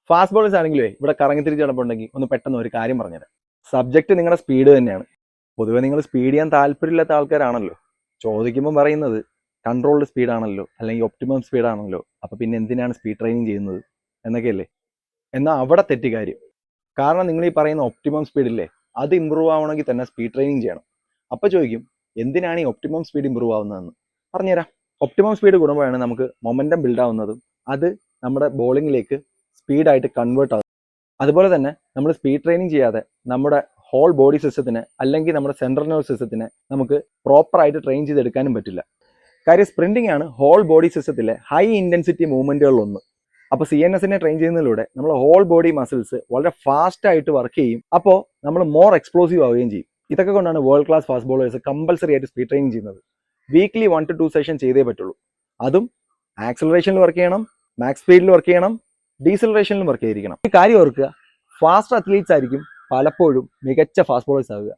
Fast bowlers ആണെങ്കിലേ ഇവിടെ കറങ്ങി തിരിച്ച് നടപ്പുണ്ടെങ്കിൽ ഒന്ന് പെട്ടെന്ന് ഒരു കാര്യം പറഞ്ഞുതരാം. സബ്ജക്റ്റ് നിങ്ങളുടെ സ്പീഡ് തന്നെയാണ്. പൊതുവെ നിങ്ങൾ സ്പീഡ് ചെയ്യാൻ താല്പര്യമില്ലാത്ത ആൾക്കാരാണല്ലോ. ചോദിക്കുമ്പോൾ പറയുന്നത് കൺട്രോൾഡ് സ്പീഡാണല്ലോ, അല്ലെങ്കിൽ ഒപ്റ്റിമം സ്പീഡാണല്ലോ, അപ്പോൾ പിന്നെ എന്തിനാണ് സ്പീഡ് ട്രെയിനിങ് ചെയ്യുന്നത് എന്നൊക്കെയല്ലേ. എന്നാൽ അവിടെ തെറ്റി കാര്യം. കാരണം നിങ്ങൾ ഈ പറയുന്ന ഒപ്റ്റിമം സ്പീഡില്ലേ, അത് ഇമ്പ്രൂവ് ആവണമെങ്കിൽ തന്നെ സ്പീഡ് ട്രെയിനിങ് ചെയ്യണം. അപ്പോൾ ചോദിക്കും എന്തിനാണ് ഈ ഒപ്റ്റിമം സ്പീഡ് ഇമ്പ്രൂവ് ആവുന്നതെന്ന്. പറഞ്ഞുതരാം. ഒപ്റ്റിമം സ്പീഡ് കൂടുമ്പോഴാണ് നമുക്ക് മൊമെൻറ്റം ബിൽഡ് ആവുന്നതും അത് നമ്മുടെ ബോളിങ്ങിലേക്ക് സ്പീഡായിട്ട് കൺവേർട്ട് ആകും. അതുപോലെ തന്നെ നമ്മൾ സ്പീഡ് ട്രെയിനിങ് ചെയ്യാതെ നമ്മുടെ ഹോൾ ബോഡി സിസ്റ്റത്തിനെ അല്ലെങ്കിൽ നമ്മുടെ സെൻട്രൽ നെർവസ് സിസ്റ്റത്തിനെ നമുക്ക് പ്രോപ്പറായിട്ട് ട്രെയിൻ ചെയ്തെടുക്കാനും പറ്റില്ല. കാര്യം സ്പ്രിൻറ്റിംഗ് ആണ് ഹോൾ ബോഡി സിസ്റ്റത്തിലെ ഹൈ ഇൻറ്റൻസിറ്റി മൂവ്മെൻറ്റുകളിലൊന്ന്. അപ്പോൾ CNS ട്രെയിൻ ചെയ്യുന്നതിലൂടെ നമ്മൾ ഹോൾ ബോഡി മസിൽസ് വളരെ ഫാസ്റ്റായിട്ട് വർക്ക് ചെയ്യും. അപ്പോൾ നമ്മൾ മോർ എക്സ്പ്ലോസീവ് ആവുകയും ചെയ്യും. ഇതൊക്കെ കൊണ്ടാണ് world class fast bowlers compulsory ആയിട്ട് സ്പീഡ് ട്രെയിനിങ് ചെയ്യുന്നത്. വീക്ക്ലി 1 to 2 സെഷൻ ചെയ്തേ പറ്റുള്ളൂ. അതും ആക്സലറേഷനിൽ വർക്ക് ചെയ്യണം, മാക്സ് സ്പീഡിൽ വർക്ക് ചെയ്യണം, ഡീസലറേഷനിലും വർക്ക് ചെയ്തിരിക്കണം. ഈ കാര്യം ഓർക്കുക, ഫാസ്റ്റ് അത്ലീറ്റ്സ് ആയിരിക്കും പലപ്പോഴും മികച്ച ഫാസ്റ്റ് ബോളേഴ്സ് ആവുക.